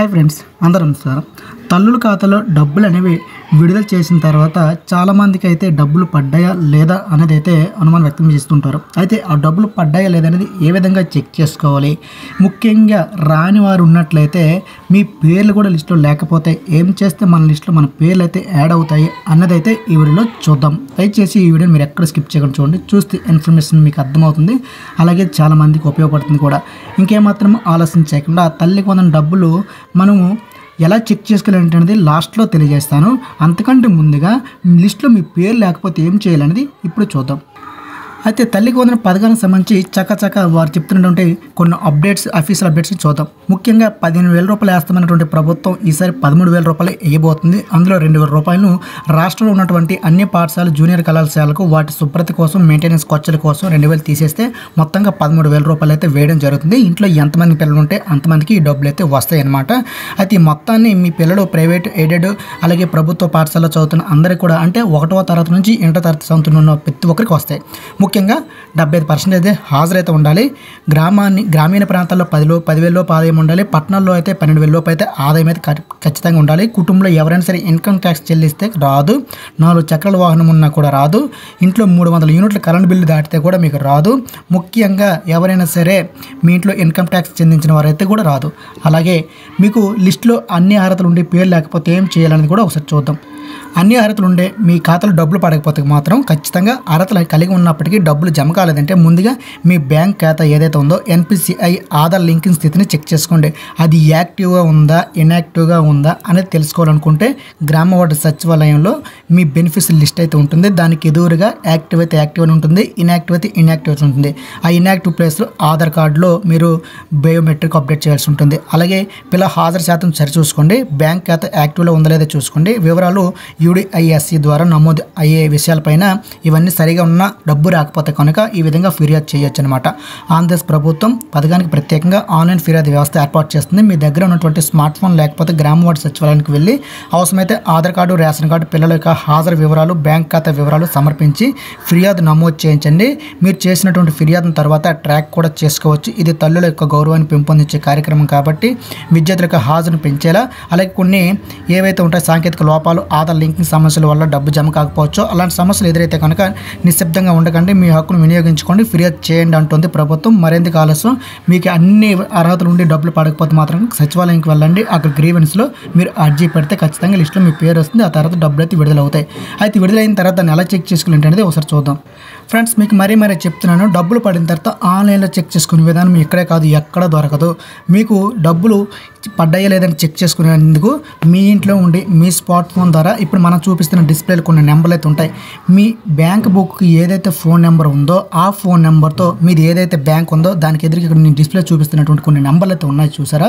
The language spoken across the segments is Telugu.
హాయ్ ఫ్రెండ్స్, అందరూ నమస్కారం. తల్లుల ఖాతాలో డబ్బులు అనేవి విడుదల చేసిన తర్వాత చాలామందికి అయితే డబ్బులు పడ్డాయా లేదా అనేది అయితే అనుమానం వ్యక్తం చేస్తుంటారు. అయితే ఆ డబ్బులు పడ్డాయా లేదా అనేది ఏ విధంగా చెక్ చేసుకోవాలి, ముఖ్యంగా రాని వారు ఉన్నట్లయితే మీ పేర్లు కూడా లిస్టులో లేకపోతే ఏం చేస్తే మన లిస్టులో మన పేర్లు అయితే యాడ్ అవుతాయి అన్నదైతే ఈ వీడియోలో చూద్దాం. దయచేసి ఈ వీడియోని మీరు ఎక్కడ స్కిప్ చేయకుండా చూడండి. చూస్తే ఇన్ఫర్మేషన్ మీకు అర్థమవుతుంది, అలాగే చాలామందికి ఉపయోగపడుతుంది కూడా. ఇంకేమాత్రం ఆలస్యం చేయకుండా తల్లికి వందన డబ్బులు మనము ఎలా చెక్ చేసుకోవాలంటే అనేది లాస్ట్లో తెలియజేస్తాను. అంతకంటే ముందుగా లిస్ట్లో మీ పేరు లేకపోతే ఏం చేయాలనేది ఇప్పుడు చూద్దాం. అయితే తల్లికి వందన పథకానికి సంబంధించి చక్కచక్క వారు చెప్తున్నటువంటి కొన్ని అప్డేట్స్, అఫీషియల్ అప్డేట్స్ చూద్దాం. ముఖ్యంగా 15,000 రూపాయలు వేస్తామన్నటువంటి ప్రభుత్వం ఈసారి 13,000 రూపాయలు వేయబోతుంది. అందులో 2,000 రూపాయలను రాష్ట్రంలో ఉన్నటువంటి అన్ని పాఠశాల జూనియర్ కళాశాలకు వాటి శుభ్రత కోసం, మెయింటెనెన్స్ ఖర్చుల కోసం 2,000 తీసేస్తే మొత్తంగా 13,000 రూపాయలు అయితే వేయడం జరుగుతుంది. ఇంట్లో ఎంతమంది పిల్లలు ఉంటే అంతమందికి ఈ డబ్బులు అయితే వస్తాయి అన్నమాట. అయితే ఈ మొత్తాన్ని మీ పిల్లలు ప్రైవేట్, ఎయిడెడ్, అలాగే ప్రభుత్వ పాఠశాలలో చదువుతున్న అందరికీ కూడా, అంటే 1వ తరగతి నుంచి 8వ తరగతి చదువుతున్న ప్రతి ఒక్కరికి వస్తాయి. ముఖ్యంగా 75% అయితే హాజరైతే ఉండాలి. గ్రామీణ ప్రాంతాల్లో 10,000 లోపు ఆదాయం ఉండాలి. పట్టణాల్లో అయితే 12,000 లోపు అయితే ఆదాయం అయితే ఖచ్చితంగా ఉండాలి. కుటుంబంలో ఎవరైనా సరే ఇన్కమ్ ట్యాక్స్ చెల్లిస్తే రాదు. 4 చక్రాల వాహనం ఉన్నా కూడా రాదు. ఇంట్లో 300 యూనిట్ల కరెంట్ బిల్లు దాటితే కూడా మీకు రాదు. ముఖ్యంగా ఎవరైనా సరే మీ ఇంట్లో ఇన్కమ్ ట్యాక్స్ చెల్లించిన వారైతే కూడా రాదు. అలాగే మీకు లిస్టులో అన్ని అర్హతలు ఉండి పేరు లేకపోతే ఏం చేయాలనేది కూడా ఒకసారి చూద్దాం. అన్ని అర్హతలు ఉండే మీ ఖాతాలో డబ్బులు పడకపోతే మాత్రం ఖచ్చితంగా అర్హతలు కలిగి ఉన్నప్పటికీ డబ్బులు జమ కాలేదంటే ముందుగా మీ బ్యాంక్ ఖాతా ఏదైతే ఉందో NPCI ఆధార్ లింకింగ్ స్థితిని చెక్ చేసుకోండి. అది యాక్టివ్గా ఉందా, ఇన్యాక్టివ్గా ఉందా అనేది తెలుసుకోవాలనుకుంటే గ్రామ వార్డు సచివాలయంలో మీ బెనిఫిట్స్ లిస్ట్ అయితే ఉంటుంది. దానికి ఎదురుగా యాక్టివ్ అయితే యాక్టివ్ అని ఉంటుంది, ఇన్యాక్టివ్ అయితే ఇన్యాక్టివ్ అయితే ఉంటుంది. ఆ ఇన్యాక్టివ్ ప్లేస్లో ఆధార్ కార్డులో మీరు బయోమెట్రిక్ అప్డేట్ చేయాల్సి ఉంటుంది. అలాగే పిల్లల హాజరు శాతం సరిచూసుకోండి. బ్యాంక్ ఖాతా యాక్టివ్లో ఉందా లేదా చూసుకోండి. వివరాలు UDISC ద్వారా నమోదు అయ్యే విషయాలపైన ఇవన్నీ సరిగా ఉన్న డబ్బు రాకపోతే కనుక ఈ విధంగా ఫిర్యాదు చేయొచ్చు అనమాట. ఆంధ్రప్రదేశ్ ప్రభుత్వం పథకానికి ప్రత్యేకంగా ఆన్లైన్ ఫిర్యాదు వ్యవస్థ ఏర్పాటు చేస్తుంది. మీ దగ్గర ఉన్నటువంటి స్మార్ట్ ఫోన్ లేకపోతే గ్రామ వార్డు సచివాలయానికి వెళ్ళి అవసరమైతే ఆధార్ కార్డు, రేషన్ కార్డు, పిల్లల యొక్క హాజరు వివరాలు, బ్యాంక్ ఖాతా వివరాలు సమర్పించి ఫిర్యాదు నమోదు చేయించండి. మీరు చేసినటువంటి ఫిర్యాదుల తర్వాత ట్రాక్ కూడా చేసుకోవచ్చు. ఇది తల్లుల యొక్క గౌరవాన్ని పెంపొందించే కార్యక్రమం కాబట్టి విద్యార్థుల యొక్క హాజరును పెంచేలా, అలాగే కొన్ని ఏవైతే ఉంటాయో సాంకేతిక లోపాలు, ఆధార్ లింకింగ్ సమస్యల వల్ల డబ్బు జమ కాకపోవచ్చు. అలాంటి సమస్యలు ఎదురైతే కనుక నిశ్శబ్దంగా ఉండకండి, మీ హక్కును వినియోగించుకోండి, ఫిర్యాదు చేయండి అంటుంది ప్రభుత్వం. మరెందుకు ఆలస్యం? మీకు అన్ని అర్హతలు ఉండి డబ్బులు పడకపోతే మాత్రం సచివాలయానికి వెళ్ళండి. అక్కడ గ్రీవెన్స్లో మీరు అర్జీ పెడితే ఖచ్చితంగా లిస్టులో మీ పేరు వస్తుంది. ఆ తర్వాత డబ్బులు అయితే విడుదల అవుతాయి. అయితే విడుదలైన తర్వాత దాన్ని ఎలా చెక్ చేసుకోవాలి అనేది ఒకసారి చూద్దాం. ఫ్రెండ్స్, మీకు మరీ చెప్తున్నాను, డబ్బులు పడిన తర్వాత ఆన్లైన్లో చెక్ చేసుకునే విధానం ఇక్కడే కాదు, ఎక్కడ దొరకదు. మీకు డబ్బులు పడ్డాయా లేదని చెక్ చేసుకునేందుకు మీ ఇంట్లో ఉండి మీ స్మార్ట్ ఫోన్ ద్వారా ఇప్పుడు మనం చూపిస్తున్న డిస్ప్లేలో కొన్ని నెంబర్లు అయితే ఉంటాయి. మీ బ్యాంక్ బుక్కి ఏదైతే ఫోన్ నెంబర్ ఉందో ఆ ఫోన్ నెంబర్తో మీది ఏదైతే బ్యాంక్ ఉందో దానికి ఎదురుగా ఇక్కడ నేను డిస్ప్లే చూపిస్తున్నటువంటి కొన్ని నెంబర్లు అయితే ఉన్నాయి, చూసారా?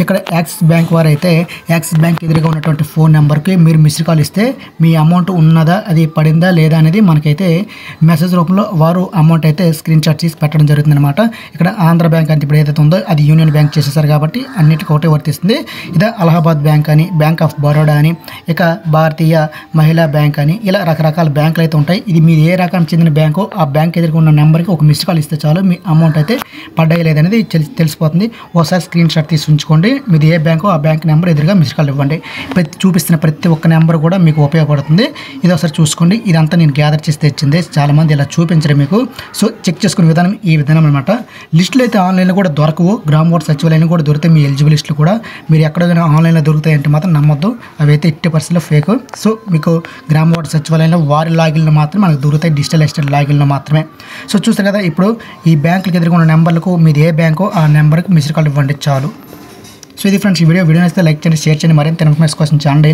ఇక్కడ యాక్సిస్ బ్యాంక్ వారు అయితే యాక్సిస్ బ్యాంక్ ఎదురుగా ఉన్నటువంటి ఫోన్ నెంబర్కి మీరు మిస్డ్ కాల్ ఇస్తే మీ అమౌంట్ ఉన్నదా, అది పడిందా లేదా అనేది మనకైతే మెసేజ్ రూపంలో వారు అమౌంట్ అయితే స్క్రీన్ షాట్ తీసి పెట్టడం జరుగుతుంది అనమాట. ఇక్కడ ఆంధ్ర బ్యాంక్ అంటే ఇప్పుడు ఏదైతే ఉందో అది యూనియన్ బ్యాంక్ చేసేసారు కాబట్టి అన్నిటికీ ఒకటే వర్తిస్తుంది. ఇదే అలహాబాద్ బ్యాంక్ అని, బ్యాంక్ ఆఫ్ బరోడా అని, ఇక భారతీయ మహిళా బ్యాంక్ అని, ఇలా రకరకాల బ్యాంకులు అయితే ఉంటాయి. ఇది మీరు ఏ రకానికి చెందిన బ్యాంకు, ఆ బ్యాంక్ ఎదుర్కొన్న ఉన్న నెంబర్కి ఒక మిస్డ్ కాల్ ఇస్తే చాలు మీ అమౌంట్ అయితే పడ్డాయి లేదనేది తెలిసిపోతుంది. ఒకసారి స్క్రీన్ షాట్ తీసి ఉంచుకోండి. మీది ఏ బ్యాంకో ఆ బ్యాంక్ నెంబర్ ఎదురుగా మిస్డ్ కాల్ ఇవ్వండి. చూపిస్తున్న ప్రతి ఒక్క నెంబర్ కూడా మీకు ఉపయోగపడుతుంది. ఇది ఒకసారి చూసుకోండి. ఇదంతా నేను గ్యాదర్ చేసి తెచ్చింది, చాలామంది ఇలా చూపించరు మీకు. సో చెక్ చేసుకునే విధానం ఈ విధానం అనమాట. లిస్టులు అయితే ఆన్లైన్లో కూడా దొరకవు, గ్రామ వార్డు సచివాలయంలో కూడా దొరుకుతాయి. మీ ఎలిజిబుల్ లిస్టులు కూడా మీరు ఎక్కడైనా ఆన్లైన్లో దొరుకుతాయంటే మాత్రం నమ్మొద్దు, అవి అయితే 80% ఫేక్. సో మీకు గ్రామ వార్డు సచివాలయంలో వారి లాగిన్లు మాత్రమే మనకు దొరుకుతాయి, డిజిటల్ అసిస్టెంట్ లాగిన్లు మాత్రమే. సో చూస్తారు కదా, ఇప్పుడు ఈ బ్యాంకులకు ఎదుర్కొన్న నెంబర్లకు మీది ఏ బ్యాంకో ఆ నెంబర్కి మిస్డ్ కాల్ ఇవ్వండి చాలు. సో ఇది ఫ్రెండ్స్, ఈ వీడియో నచ్చితే లైక్ చేయండి, షేర్ చేయండి. మరింత ఇన్ఫర్మేషన్ కోసం ఛానల్